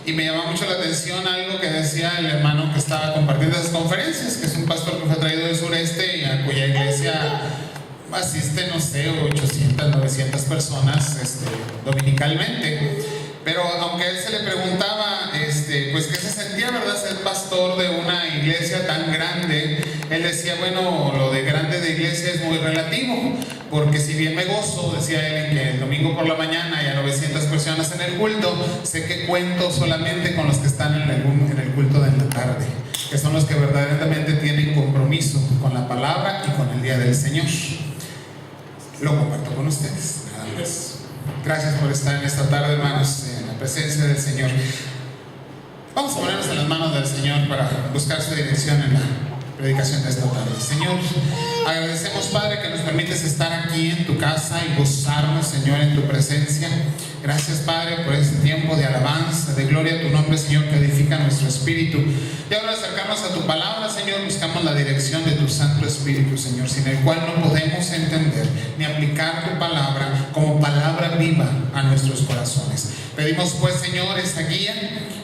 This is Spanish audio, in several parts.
y me llamó mucho la atención algo que decía el hermano que estaba compartiendo esas conferencias, que es un pastor que fue traído del sureste y a cuya iglesia asiste, no sé, 800, 900 personas dominicalmente. Pero aunque a él se le preguntaba, pues qué se sentía, ¿verdad?, ser pastor de una iglesia tan grande, él decía, bueno, lo de grande de iglesia es muy relativo, porque si bien me gozo, decía él, en que el domingo por la mañana haya 900 personas en el culto, sé que cuento solamente con los que están en el culto de la tarde, que son los que verdaderamente tienen compromiso con la palabra y con el día del Señor. Lo comparto con ustedes, nada más. Gracias por estar en esta tarde, hermanos, en la presencia del Señor. Vamos a ponernos en las manos del Señor para buscar su dirección en la predicación de esta tarde. Señor, agradecemos, Padre, que nos permites estar aquí en tu casa y gozarnos, Señor, en tu presencia. Gracias, Padre, por este tiempo de alabanza, de gloria a tu nombre, Señor, que edifica nuestro espíritu. Y ahora, acercarnos a tu palabra, Señor, buscamos la dirección de tu Santo Espíritu, Señor, sin el cual no podemos entender ni aplicar tu palabra como palabra viva a nuestros corazones. Pedimos, pues, Señor, esa guía.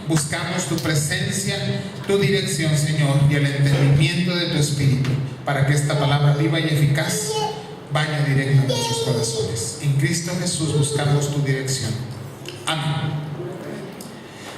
Buscamos tu presencia, tu dirección, Señor, y el entendimiento de tu Espíritu, para que esta palabra viva y eficaz vaya directa a nuestros corazones. En Cristo Jesús buscamos tu dirección. Amén.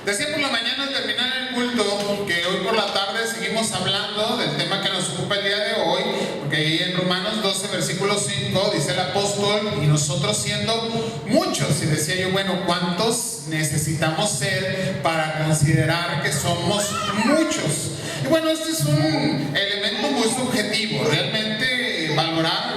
Decía por la mañana al terminar el culto que hoy por la tarde seguimos hablando del tema que nos ocupa el día de hoy, porque ahí en Romanos 12, versículo 5, dice el apóstol, y nosotros siendo muchos, y decía yo, bueno, ¿cuántos necesitamos ser para considerar que somos muchos? Y bueno, este es un elemento muy subjetivo, realmente valorar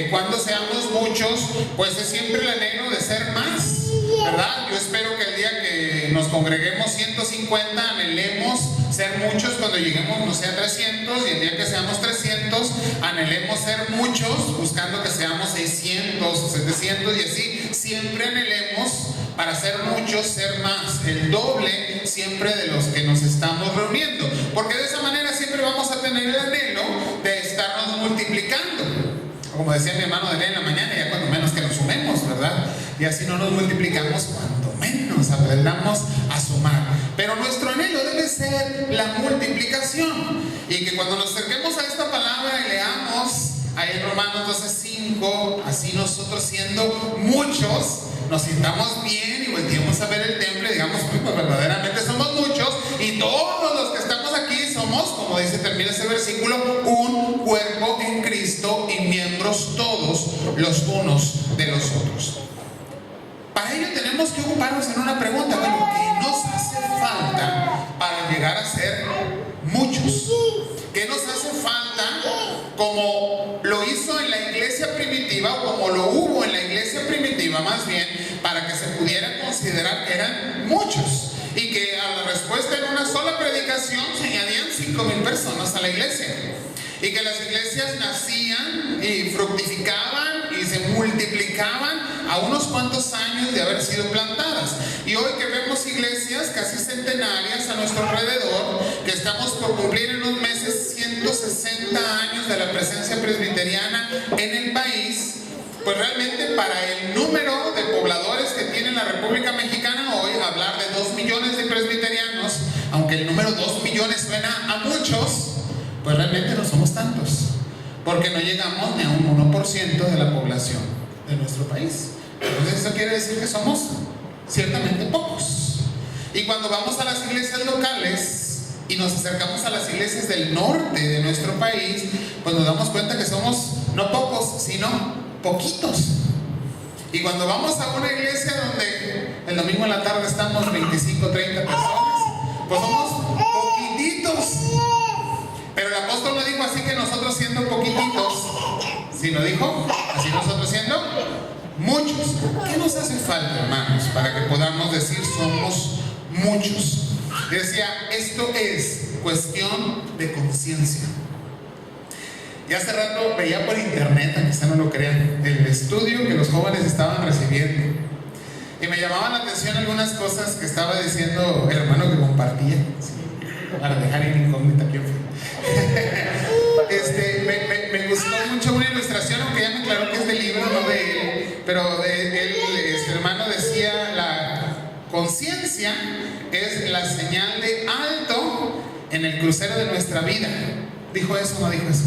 cuando seamos muchos, pues es siempre el anhelo de ser más, ¿verdad? Yo espero que el día que nos congreguemos 150 anhelemos ser muchos cuando lleguemos, no sé, a 300, y el día que seamos 300 anhelemos ser muchos, buscando que seamos 600, 700 y así, siempre anhelemos para ser muchos, ser más, el doble siempre de los que nos estamos reuniendo, porque de esa manera siempre vamos a tener el anhelo de estarnos multiplicando. Como decía mi hermano de en la mañana, ya cuando menos que nos sumemos, ¿verdad? Y así no nos multiplicamos, cuando menos aprendamos a sumar. Pero nuestro anhelo debe ser la multiplicación. Y que cuando nos acerquemos a esta palabra y leamos ahí en Romanos 12:5, así nosotros siendo muchos, nos sintamos bien y volteemos a ver el templo y digamos, pues verdaderamente somos muchos, y todos los que estamos aquí somos, como dice, termina ese versículo, un cuerpo en Cristo y miembros todos los unos de los otros. Para ello tenemos que ocuparnos en una pregunta, bueno, ¿qué nos hace falta para llegar a ser muchos? ¿Qué nos hace falta como lo hizo en la iglesia primitiva, o como lo hubo en la iglesia primitiva más bien, para que se pudiera considerar que eran muchos? Y que a la respuesta en una sola predicación se añadían 5,000 personas a la iglesia. Y que las iglesias nacían y fructificaban y se multiplicaban a unos cuantos años de haber sido plantadas. Y hoy que vemos iglesias casi centenarias a nuestro alrededor, que estamos por cumplir en unos meses 160 años de la presencia presbiteriana en el país, pues realmente para el número de pobladores que tiene la República Mexicana hoy, hablar de 2 millones de presbiterianos, aunque el número 2 millones suena a muchos, pues realmente no somos tantos, porque no llegamos ni a un 1% de la población de nuestro país. Entonces eso quiere decir que somos ciertamente pocos. Y cuando vamos a las iglesias locales y nos acercamos a las iglesias del norte de nuestro país, pues nos damos cuenta que somos no pocos, sino poquitos. Y cuando vamos a una iglesia donde el domingo en la tarde estamos 25, 30 personas, pues somos poquititos. Pero el apóstol no dijo así que nosotros siendo poquititos, sino dijo así nosotros siendo muchos. ¿Qué nos hace falta, hermanos, para que podamos decir somos muchos? Y decía, esto es cuestión de conciencia. Y hace rato veía por internet, aunque ustedes no lo crean, el estudio que los jóvenes estaban recibiendo. Y me llamaban la atención algunas cosas que estaba diciendo el hermano que compartía, ¿sí? Para dejar en incógnita quién fue. Me gustó mucho una ilustración, aunque ya me aclaró que es del libro, no de él. Pero este hermano decía, la conciencia es la señal de alto en el crucero de nuestra vida. ¿Dijo eso o no dijo eso?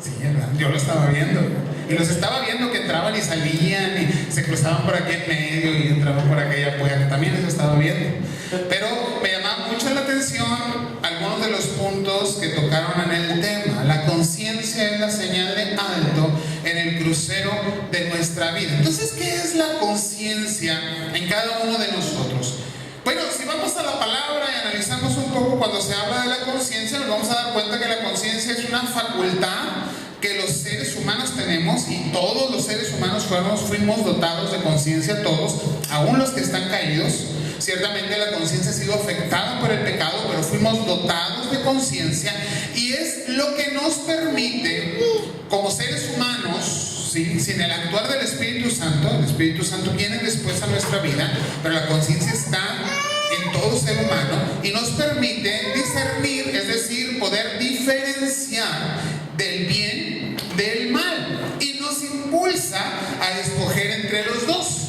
Sí, ¿verdad? Yo lo estaba viendo. Y los estaba viendo que entraban y salían y se cruzaban por aquí en medio y entraban por aquella puerta. También eso estaba viendo. Pero me llamaba mucho la atención algunos de los puntos que tocaron en el tema. La conciencia es la señal de alto en el crucero de nuestra vida. Entonces, ¿qué es la conciencia en cada uno de nosotros? Bueno, si vamos a la palabra y analizamos un poco cuando se habla de la conciencia, nos vamos a dar cuenta que la conciencia es una facultad que los seres humanos tenemos, y todos los seres humanos fuimos dotados de conciencia, todos, aún los que están caídos. Ciertamente la conciencia ha sido afectada por el pecado, pero fuimos dotados de conciencia, y es lo que nos permite, como seres humanos, ¿sí?, sin el actuar del Espíritu Santo. El Espíritu Santo viene después a nuestra vida, pero la conciencia está en todo ser humano y nos permite discernir, es decir, poder diferenciar del bien del mal, y nos impulsa a escoger entre los dos.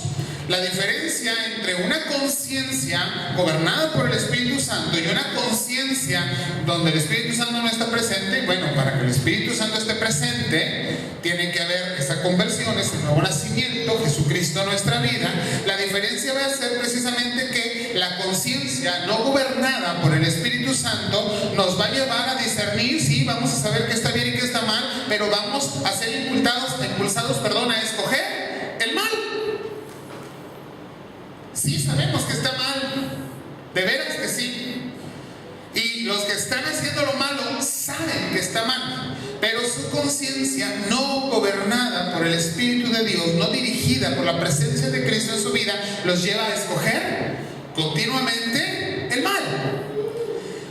La diferencia entre una conciencia gobernada por el Espíritu Santo y una conciencia donde el Espíritu Santo no está presente, bueno, para que el Espíritu Santo esté presente, tiene que haber esa conversión, ese nuevo nacimiento, Jesucristo en nuestra vida. La diferencia va a ser precisamente que la conciencia no gobernada por el Espíritu Santo nos va a llevar a discernir, sí, vamos a saber qué está bien y qué está mal, pero vamos a ser impulsados, a escoger el mal. Sí, sabemos que está mal, de veras que sí. Y los que están haciendo lo malo saben que está mal, pero su conciencia, no gobernada por el Espíritu de Dios, no dirigida por la presencia de Cristo en su vida, los lleva a escoger continuamente el mal.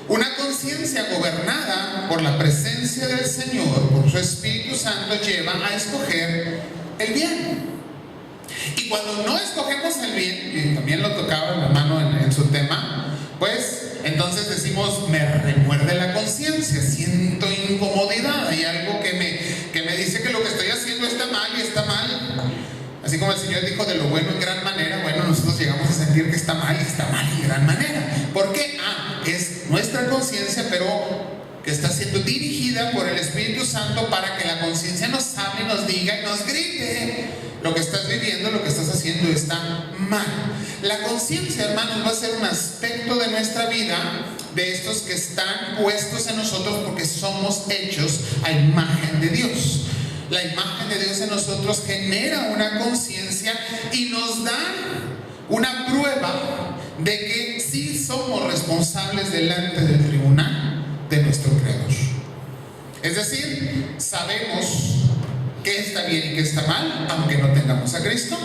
Una conciencia gobernada por la presencia del Señor, por su Espíritu Santo, lleva a escoger el bien. Y cuando no escogemos el bien, y también lo tocaba el hermano en su tema, pues entonces decimos, me remuerde la conciencia, siento incomodidad, hay algo que me dice que lo que estoy haciendo está mal y está mal. Así como el Señor dijo de lo bueno en gran manera, bueno, nosotros llegamos a sentir que está mal y está mal en gran manera. ¿Por qué? Es nuestra conciencia, pero que está siendo dirigida por el Espíritu Santo para que la conciencia nos hable, nos diga y nos grite: lo que estás viviendo, lo que estás haciendo está mal. La conciencia, hermanos, va a ser un aspecto de nuestra vida, de estos que están puestos en nosotros porque somos hechos a imagen de Dios. La imagen de Dios en nosotros genera una conciencia y nos da una prueba de que sí somos responsables delante del tribunal de nuestro Creador. Es decir, sabemos qué está bien y qué está mal, aunque no tengamos a Cristo,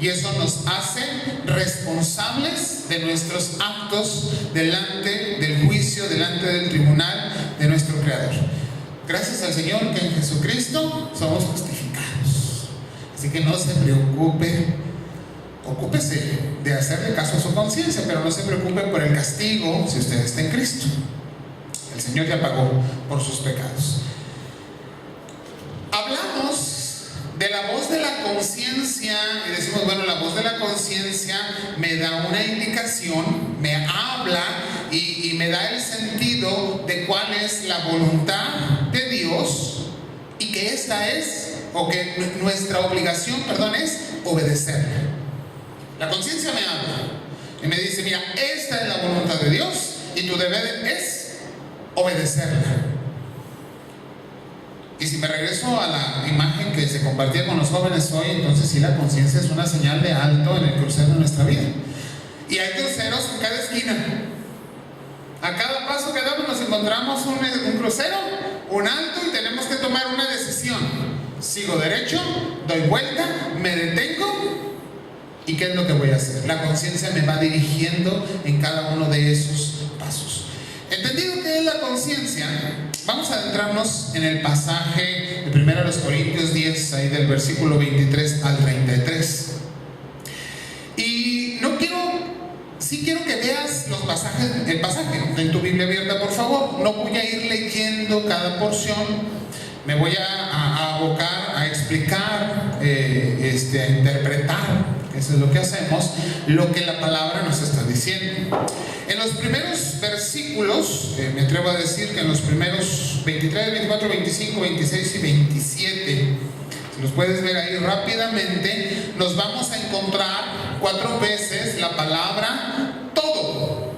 y eso nos hace responsables de nuestros actos delante del juicio, delante del tribunal de nuestro Creador. Gracias al Señor que en Jesucristo somos justificados. Así que no se preocupe, ocúpese de hacerle caso a su conciencia, pero no se preocupe por el castigo si usted está en Cristo. El Señor ya pagó por sus pecados. Hablamos de la voz de la conciencia y decimos, bueno, la voz de la conciencia me da una indicación, me habla y me da el sentido de cuál es la voluntad de Dios, y que esta es, o que nuestra obligación, es obedecerla. La conciencia me habla y me dice, mira, esta es la voluntad de Dios y tu deber es obedecerla. Y si me regreso a la imagen que se compartía con los jóvenes hoy, entonces sí, la conciencia es una señal de alto en el crucero de nuestra vida. Y hay cruceros en cada esquina. A cada paso que damos nos encontramos un crucero, un alto, y tenemos que tomar una decisión. Sigo derecho, doy vuelta, me detengo, ¿y qué es lo que voy a hacer? La conciencia me va dirigiendo en cada uno de esos pasos. Entendido qué es la conciencia, vamos a adentrarnos en el pasaje de 1 Corintios 10, ahí del versículo 23 al 33. Y sí quiero que veas el pasaje en tu Biblia abierta, por favor. No voy a ir leyendo cada porción, me voy a abocar a explicar, a interpretar, eso es lo que hacemos, lo que la palabra nos está diciendo. En los primeros versículos, me atrevo a decir que en los primeros 23, 24, 25, 26 y 27, si los puedes ver ahí rápidamente, nos vamos a encontrar 4 veces la palabra todo.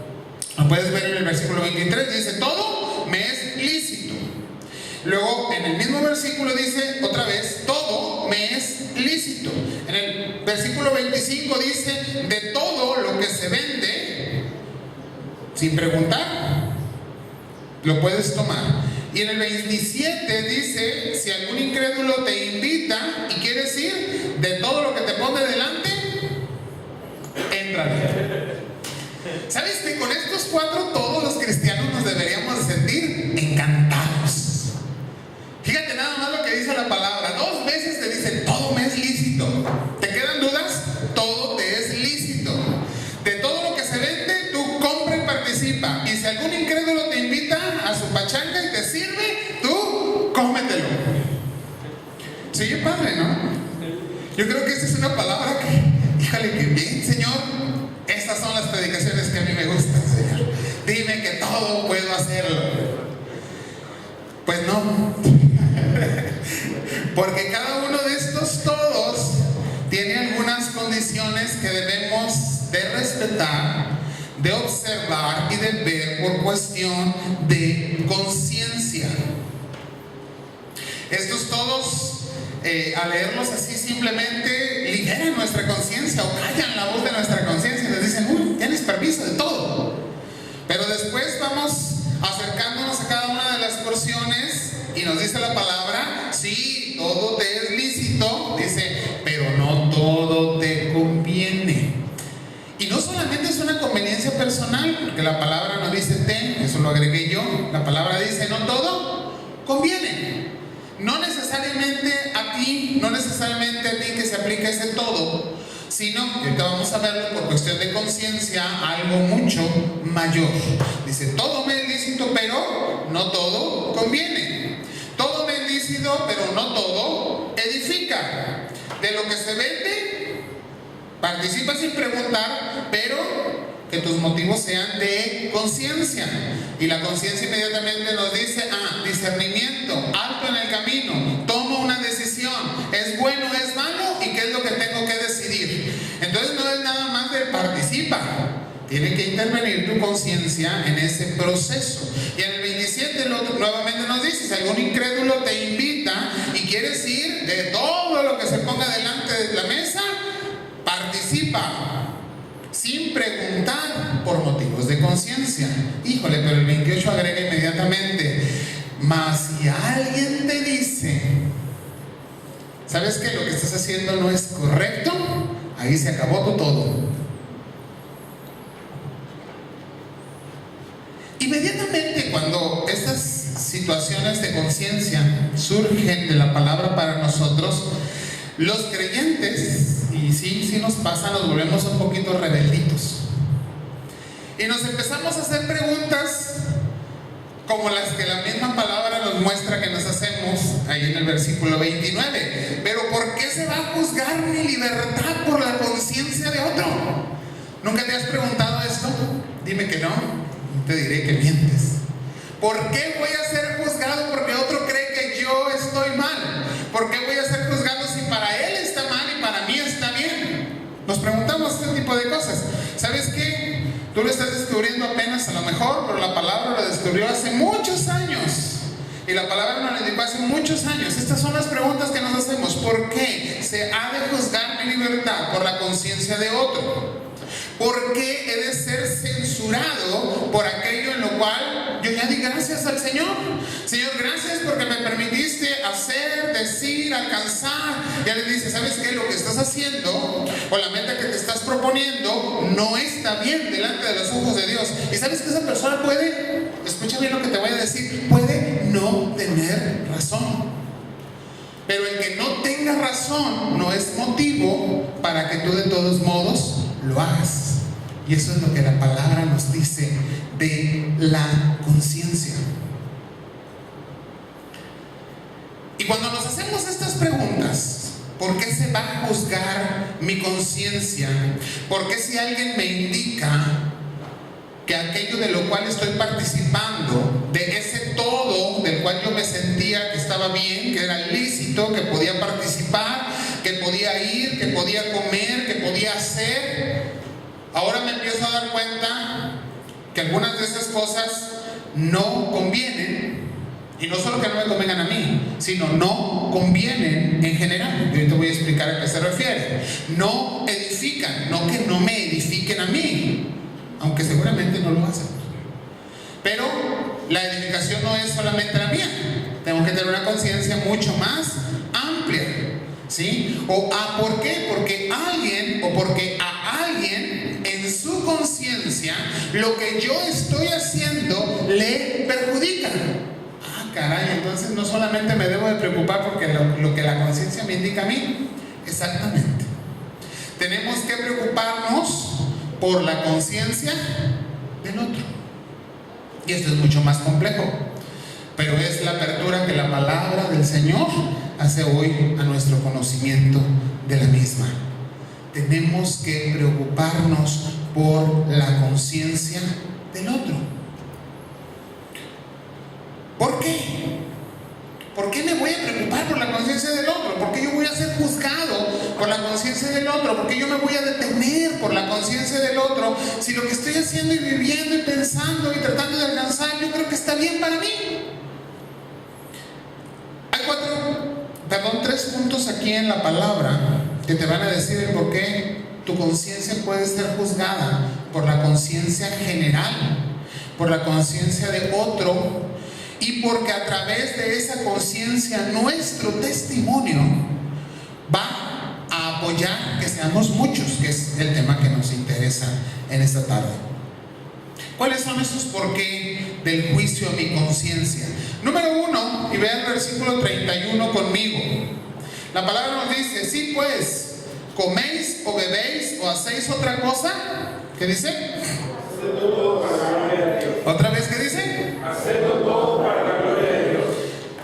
Lo puedes ver en el versículo 23, dice: todo me es lícito. Luego en el mismo versículo dice otra vez: todo me es lícito. En el versículo 25 dice: de todo lo que se vende, sin preguntar, lo puedes tomar. Y en el 27 dice: si algún incrédulo te invita y quieres ir, de todo lo que te pone delante, éntrale. ¿Sabes que con estos 4 todos los cristianos nos deberíamos sentir encantados? Fíjate nada más lo que dice la palabra. 2 veces te dice: todo me es lícito. ¿Te quedan dudas? Todo te es lícito. De todo lo que se vende, tú compra y participa. Y si algún incrédulo te invita a su pachanga y te sirve, tú cómetelo. Se oye padre, ¿no? Yo creo que esta es una palabra que, híjole, que bien, Señor. Estas son las predicaciones que a mí me gustan, Señor. Dime que todo puedo hacerlo. Pues no. Porque cada uno de estos todos tiene algunas condiciones que debemos de respetar, de observar y de ver por cuestión de conciencia. Estos todos, al leerlos así, simplemente liberan nuestra conciencia o callan la voz de nuestra conciencia y nos dicen: uy, tienes permiso de todo. Pero después vamos acercándonos a cada una de las porciones y nos dice la palabra: sí, todo te es lícito, dice, pero no todo te conviene. Y no solamente es una conveniencia personal, porque la palabra no dice ten, eso lo agregué yo. La palabra dice: no todo conviene. No necesariamente a ti, no necesariamente a ti que se aplica ese todo, sino, y ahorita vamos a verlo por cuestión de conciencia, algo mucho mayor. Dice: todo me es lícito, pero no todo conviene. Todo me es lícito, pero no todo edifica. De lo que se vende, participa sin preguntar, pero que tus motivos sean de conciencia. Y la conciencia inmediatamente nos dice: discernimiento, alto en el camino, tomo una decisión, es bueno, es malo, y qué es lo que tengo que decidir. Entonces no es nada más de participa, tiene que intervenir tu conciencia en ese proceso. Y en el 27 nuevamente nos dice: si algún incrédulo te invita y quieres ir, de todo lo que se ponga delante de la mesa, participa sin preguntar por motivos de conciencia. Híjole, pero el 28 agrega inmediatamente: mas si alguien te dice, ¿sabes que lo que estás haciendo no es correcto? Ahí se acabó tu todo. Inmediatamente cuando estas situaciones de conciencia surgen de la palabra para nosotros, los creyentes, y sí nos pasa, nos volvemos un poquito rebelditos. Y nos empezamos a hacer preguntas como las que la misma palabra nos muestra que nos hacemos ahí en el versículo 29. Pero ¿por qué se va a juzgar mi libertad por la conciencia de otro? ¿Nunca te has preguntado esto? Dime que no, te diré que mientes. ¿Por qué voy a ser juzgado porque otro cree que yo estoy mal? ¿Por qué voy a ser juzgado si para él está mal y para mí está bien? Nos preguntamos este tipo de cosas. ¿Sabes qué? Tú lo estás descubriendo apenas a lo mejor, pero la palabra lo descubrió hace muchos años. Y la palabra nos lo indicó hace muchos años. Estas son las preguntas que nos hacemos. ¿Por qué se ha de juzgar mi libertad por la conciencia de otro? ¿Por qué he de ser censurado por aquello en lo cual yo ya di gracias al Señor? Señor, gracias porque me permitiste hacer, decir, alcanzar. Ya le dice: ¿sabes qué? Lo que estás haciendo o la meta que te estás proponiendo no está bien delante de los ojos de Dios. Y sabes que esa persona puede, escucha bien lo que te voy a decir, puede no tener razón. Pero el que no tenga razón no es motivo para que tú de todos modos lo hagas. Y eso es lo que la palabra nos dice de la conciencia. Y cuando nos hacemos estas preguntas, ¿por qué se va a juzgar mi conciencia? ¿Por qué si alguien me indica que aquello de lo cual estoy participando, de ese todo del cual yo me sentía que estaba bien, que era lícito, que podía participar, que podía ir, que podía comer, que podía hacer, ahora me empiezo a dar cuenta que algunas de esas cosas no convienen? Y no solo que no me convengan a mí, sino no convienen en general. Yo te voy a explicar a qué se refiere. No edifican, no que no me edifiquen a mí, aunque seguramente no lo hacen. Pero la edificación no es solamente la mía. Tengo que tener una conciencia mucho más amplia, ¿sí? ¿Por qué? Porque alguien o porque a alguien en su conciencia lo que yo estoy haciendo le perjudica. Caray, entonces no solamente me debo de preocupar porque lo que la conciencia me indica a mí. Exactamente. Tenemos que preocuparnos por la conciencia del otro. Y esto es mucho más complejo, pero es la apertura que la palabra del Señor hace hoy a nuestro conocimiento de la misma. Tenemos que preocuparnos por la conciencia del otro. ¿Por qué? ¿Por qué me voy a preocupar por la conciencia del otro? ¿Por qué yo voy a ser juzgado por la conciencia del otro? ¿Por qué yo me voy a detener por la conciencia del otro? Si lo que estoy haciendo y viviendo y pensando y tratando de alcanzar, yo creo que está bien para mí. Hay tres puntos aquí en la palabra que te van a decir el por qué tu conciencia puede ser juzgada por la conciencia general, por la conciencia de otro. Y porque a través de esa conciencia nuestro testimonio va a apoyar que seamos muchos, que es el tema que nos interesa en esta tarde. ¿Cuáles son esos por qué del juicio a mi conciencia? Número 1, y vean el versículo 31 conmigo. La palabra nos dice: sí, pues, coméis o bebéis o hacéis otra cosa. ¿Qué dice? ¿Otra vez qué dice? Haciendo todo para la gloria de Dios.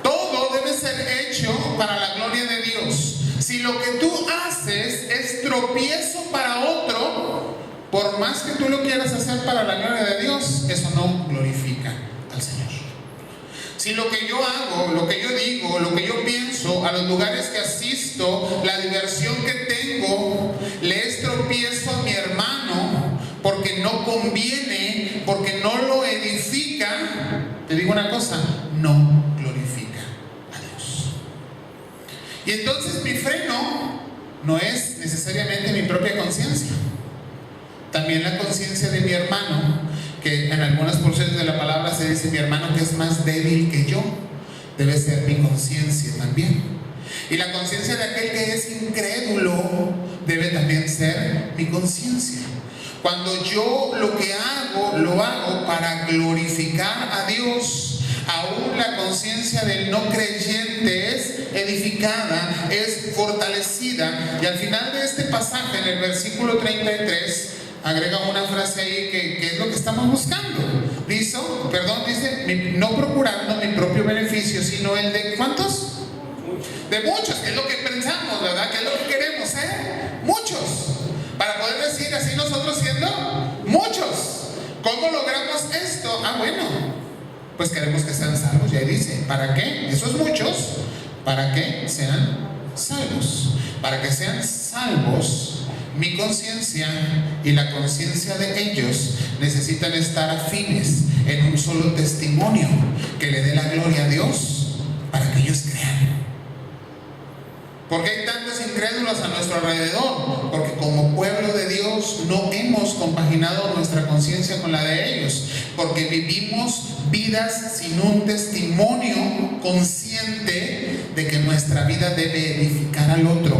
Todo debe ser hecho para la gloria de Dios. Si lo que tú haces es tropiezo para otro, por más que tú lo quieras hacer para la gloria de Dios, eso no glorifica al Señor. Si lo que yo hago, lo que yo digo, lo que yo pienso, a los lugares que asisto, la diversión que tengo, le es tropiezo a mi hermano, porque no conviene, porque no lo edifica, te digo una cosa, no glorifica a Dios. Y entonces mi freno no es necesariamente mi propia conciencia, también la conciencia de mi hermano, que en algunas porciones de la palabra se dice mi hermano que es más débil que yo, debe ser mi conciencia también. Y la conciencia de aquel que es incrédulo debe también ser mi conciencia. Cuando yo lo que hago, lo hago para glorificar a Dios, aún la conciencia del no creyente es edificada, es fortalecida. Y al final de este pasaje, en el versículo 33, agrega una frase ahí que es lo que estamos buscando. Dice, no procurando mi propio beneficio, sino el de ¿cuántos? De muchos, que es lo que pensamos, ¿verdad? Que es lo que queremos, muchos. Para poder decir así nosotros siendo muchos. ¿Cómo logramos esto? Bueno, pues queremos que sean salvos. Y ahí dice, ¿para qué? Esos muchos, para que sean salvos. Para que sean salvos, mi conciencia y la conciencia de ellos necesitan estar afines en un solo testimonio que le dé la gloria a Dios para que ellos crean. ¿Por qué hay tantos incrédulos a nuestro alrededor? Porque como pueblo de Dios no hemos compaginado nuestra conciencia con la de ellos, porque vivimos vidas sin un testimonio consciente de que nuestra vida debe edificar al otro,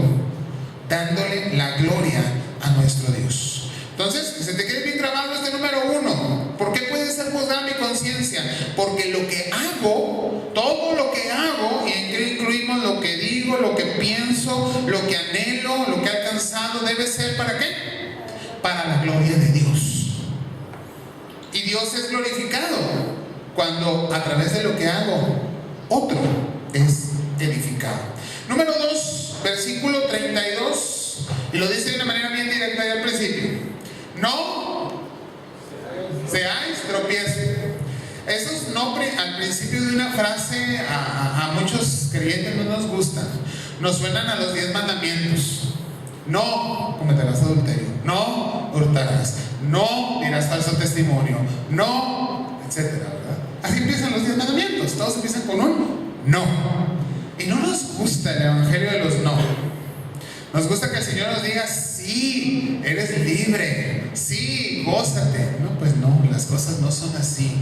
dándole la gloria a nuestro Dios. Entonces, que se te quede bien grabado este número 1. ¿Por qué puede ser juzgada mi conciencia? Porque lo que hago, todo lo que hago, y incluimos lo que digo, lo que pienso, lo que anhelo, lo que he alcanzado, debe ser ¿para qué? Para la gloria de Dios. Y Dios es glorificado cuando a través de lo que hago, otro es edificado. Número 2, versículo 32, y lo dice seáis tropiezo. Esos no al principio de una frase a muchos creyentes no nos gustan. Nos suenan a los 10 mandamientos. No cometerás adulterio, no hurtarás, no dirás falso testimonio, no, etcétera, ¿verdad? Así empiezan los 10 mandamientos. Todos empiezan con un no. Y no nos gusta el evangelio de los no. Nos gusta que el Señor nos diga: sí, eres libre, sí, gózate. No, pues no, las cosas no son así.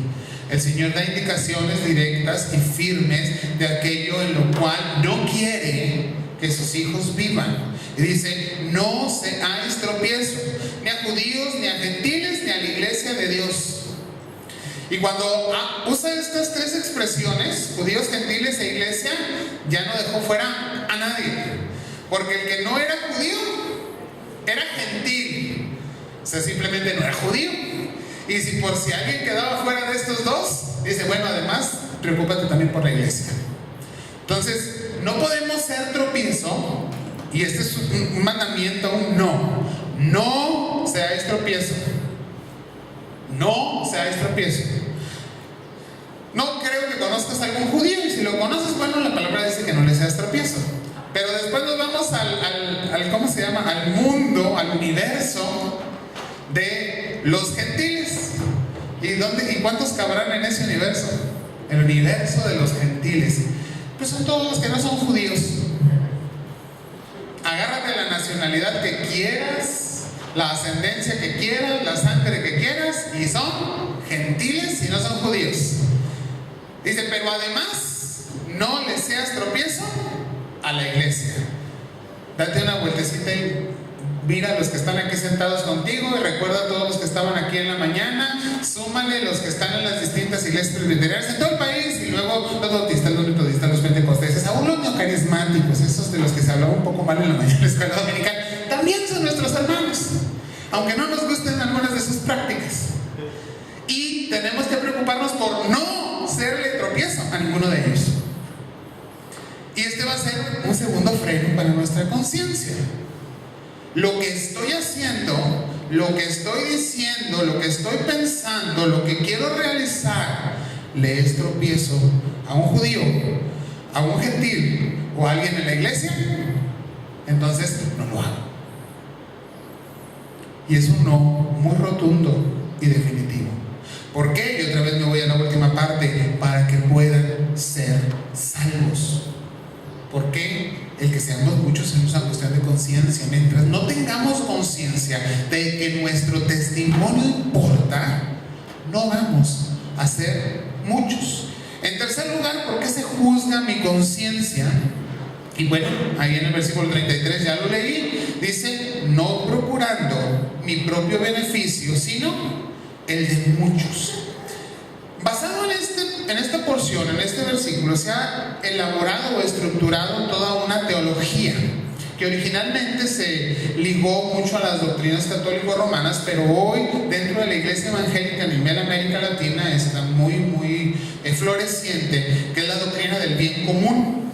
El Señor da indicaciones directas y firmes de aquello en lo cual no quiere que sus hijos vivan. Y dice: no seáis tropiezo, ni a judíos, ni a gentiles, ni a la iglesia de Dios. Y cuando usa estas 3 expresiones, judíos, gentiles e iglesia, ya no dejó fuera a nadie. Porque el que no era judío era gentil, o sea, simplemente no era judío. Y si por si alguien quedaba fuera de estos dos, dice: bueno, además, preocúpate también por la iglesia. Entonces, no podemos ser tropiezo, y este es un mandamiento, un no. No seáis tropiezo. No seáis tropiezo. No creo que conozcas a algún judío, y si lo conoces, bueno, la palabra dice que no le seas tropiezo. Pero después nos vamos al ¿cómo se llama? Al mundo, al universo de los gentiles. ¿Y cuántos cabrán en ese universo? El universo de los gentiles. Pues son todos los que no son judíos. Agárrate la nacionalidad que quieras, la ascendencia que quieras, la sangre que quieras, y son gentiles y no son judíos. Dice: pero además, no le seas tropiezo a la iglesia. Date una vueltecita y mira a los que están aquí sentados contigo, y recuerda a todos los que estaban aquí en la mañana. Súmale los que están en las distintas iglesias presbiterianas en todo el país, y luego los bautistas, los metodistas, los pentecostales, aún los neocarismáticos, esos de los que se hablaba un poco mal en la mañana en la escuela dominical, también son nuestros hermanos, aunque no nos gusten algunas de sus prácticas. Y tenemos que preocuparnos por no serle tropiezo a ninguno de ellos. Y este va a ser un segundo freno para nuestra conciencia. Lo que estoy haciendo, lo que estoy diciendo, lo que estoy pensando, lo que quiero realizar, le es tropiezo a un judío, a un gentil o a alguien en la iglesia, entonces no lo hago. Y es un no muy rotundo y definitivo. ¿Por qué? Y otra vez me voy a la última parte: para que puedan ser salvos. ¿Por qué? El que seamos muchos es una cuestión de conciencia. Mientras no tengamos conciencia de que nuestro testimonio importa, no vamos a ser muchos. En tercer lugar, ¿por qué se juzga mi conciencia? Y bueno, ahí en el versículo 33 ya lo leí. Dice: no procurando mi propio beneficio, sino el de muchos. Basado en esta porción, en este versículo, se ha elaborado o estructurado toda una teología que originalmente se ligó mucho a las doctrinas católico-romanas, pero hoy dentro de la iglesia evangélica a nivel América Latina está muy floreciente, que es la doctrina del bien común.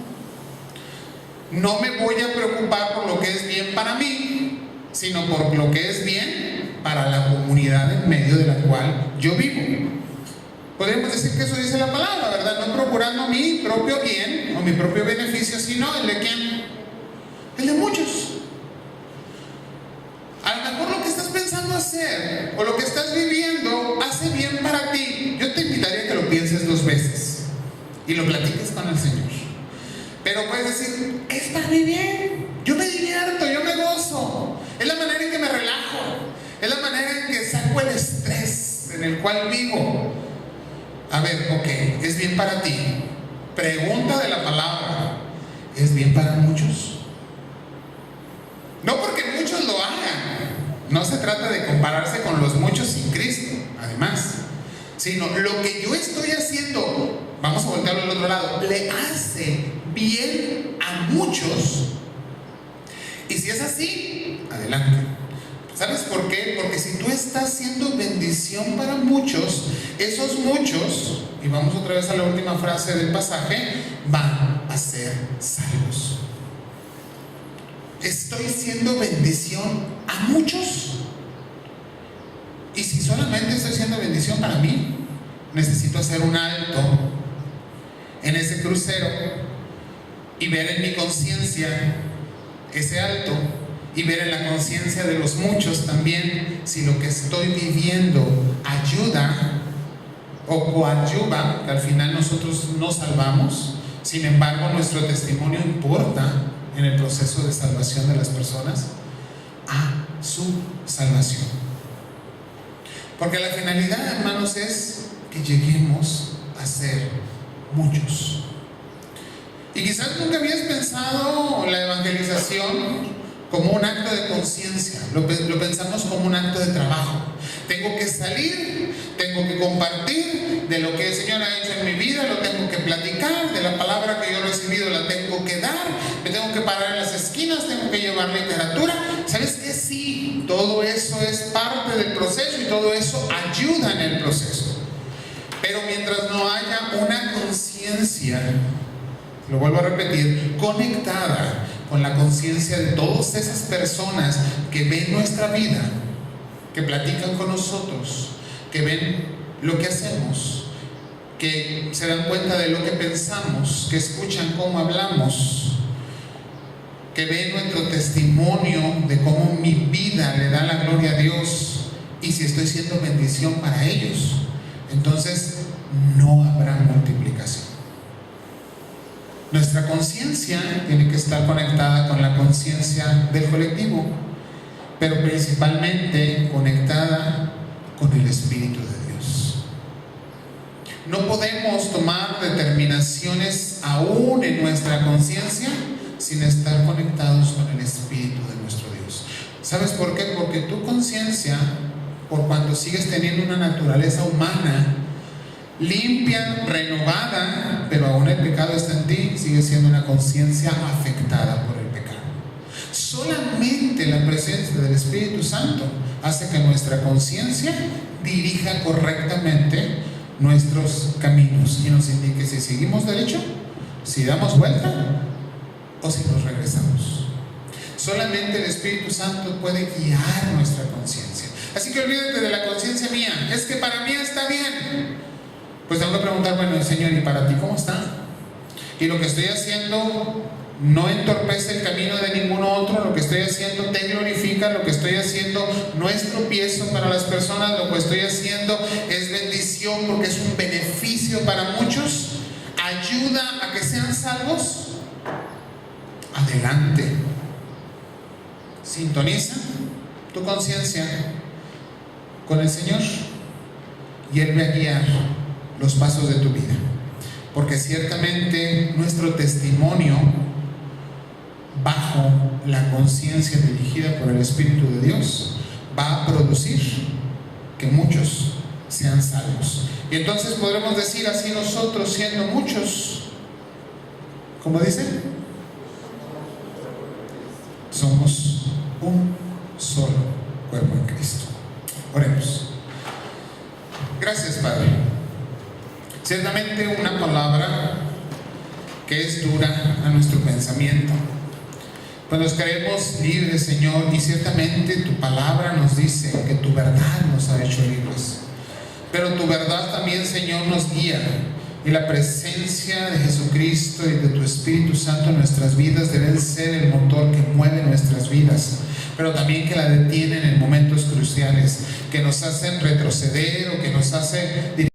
No me voy a preocupar por lo que es bien para mí, sino por lo que es bien para la comunidad en medio de la cual yo vivo. Podríamos decir que eso dice la palabra, ¿verdad? No procurando mi propio bien o mi propio beneficio, sino el de ¿quién? El de muchos. A lo mejor lo que estás pensando hacer o lo que estás viviendo hace bien para ti. Yo te invitaría a que lo pienses 2 veces y lo platiques con el Señor. Pero puedes decir: es para mi bien, yo me divierto, yo me gozo, es la manera en que me relajo, es la manera en que saco el estrés en el cual vivo. A ver, ok, ¿es bien para ti? Pregunta de la palabra: ¿es bien para muchos? No porque muchos lo hagan, no se trata de compararse con los muchos sin Cristo, además, sino lo que yo estoy haciendo, vamos a voltearlo al otro lado, le hace bien a muchos. Y si es así, adelante. ¿Sabes por qué? Porque si tú estás siendo bendición para muchos, esos muchos, y vamos otra vez a la última frase del pasaje, van a ser salvos. Estoy siendo bendición a muchos. Y si solamente estoy siendo bendición para mí. Necesito hacer un alto en ese crucero y ver en mi conciencia ese alto, y ver en la conciencia de los muchos también si lo que estoy viviendo ayuda o coadyuva, que al final nosotros nos salvamos. Sin embargo, nuestro testimonio importa en el proceso de salvación de las personas a su salvación. Porque la finalidad, hermanos, es que lleguemos a ser muchos. Y quizás nunca habías pensado la evangelización como un acto de conciencia. Lo pensamos como un acto de trabajo. Tengo que salir, tengo que compartir de lo que el Señor ha hecho en mi vida, lo tengo que platicar, de la palabra que yo he recibido la tengo que dar, me tengo que parar en las esquinas, tengo que llevar literatura. ¿Sabes qué? Sí, todo eso es parte del proceso y todo eso ayuda en el proceso. Pero mientras no haya una conciencia, lo vuelvo a repetir, conectada con la conciencia de todas esas personas que ven nuestra vida, que platican con nosotros, que ven lo que hacemos, que se dan cuenta de lo que pensamos, que escuchan cómo hablamos, que ven nuestro testimonio de cómo mi vida le da la gloria a Dios y si estoy siendo bendición para ellos, entonces no habrá multiplicación. Nuestra conciencia tiene que estar conectada con la conciencia del colectivo, pero principalmente conectada con el Espíritu de Dios. No podemos tomar determinaciones aún en nuestra conciencia sin estar conectados con el Espíritu de nuestro Dios. ¿Sabes por qué? Porque tu conciencia, por cuanto sigues teniendo una naturaleza humana limpia, renovada, pero aún el pecado está en ti, sigue siendo una conciencia afectada por el pecado. Solamente la presencia del Espíritu Santo hace que nuestra conciencia dirija correctamente nuestros caminos y nos indique si seguimos derecho, si damos vuelta o si nos regresamos. Solamente el Espíritu Santo puede guiar nuestra conciencia. Así que olvídate de la conciencia mía, es que para mí está bien. Pues tengo que preguntar, bueno, Señor, ¿y para ti cómo está? Y lo que estoy haciendo no entorpece el camino de ningún otro, lo que estoy haciendo te glorifica, lo que estoy haciendo no es tropiezo para las personas, lo que estoy haciendo es bendición porque es un beneficio para muchos, ayuda a que sean salvos. Adelante. Sintoniza tu conciencia con el Señor y Él va a guiar los pasos de tu vida, porque ciertamente nuestro testimonio bajo la conciencia dirigida por el Espíritu de Dios va a producir que muchos sean salvos. Y entonces podremos decir así nosotros, siendo muchos, como dice, somos un solo cuerpo en Cristo. Oremos. Gracias, Padre. Ciertamente una palabra que es dura a nuestro pensamiento, pues nos creemos libres, Señor, y ciertamente tu palabra nos dice que tu verdad nos ha hecho libres, pero tu verdad también, Señor, nos guía, y la presencia de Jesucristo y de tu Espíritu Santo en nuestras vidas deben ser el motor que mueve nuestras vidas, pero también que la detienen en momentos cruciales, que nos hacen retroceder o que nos hacen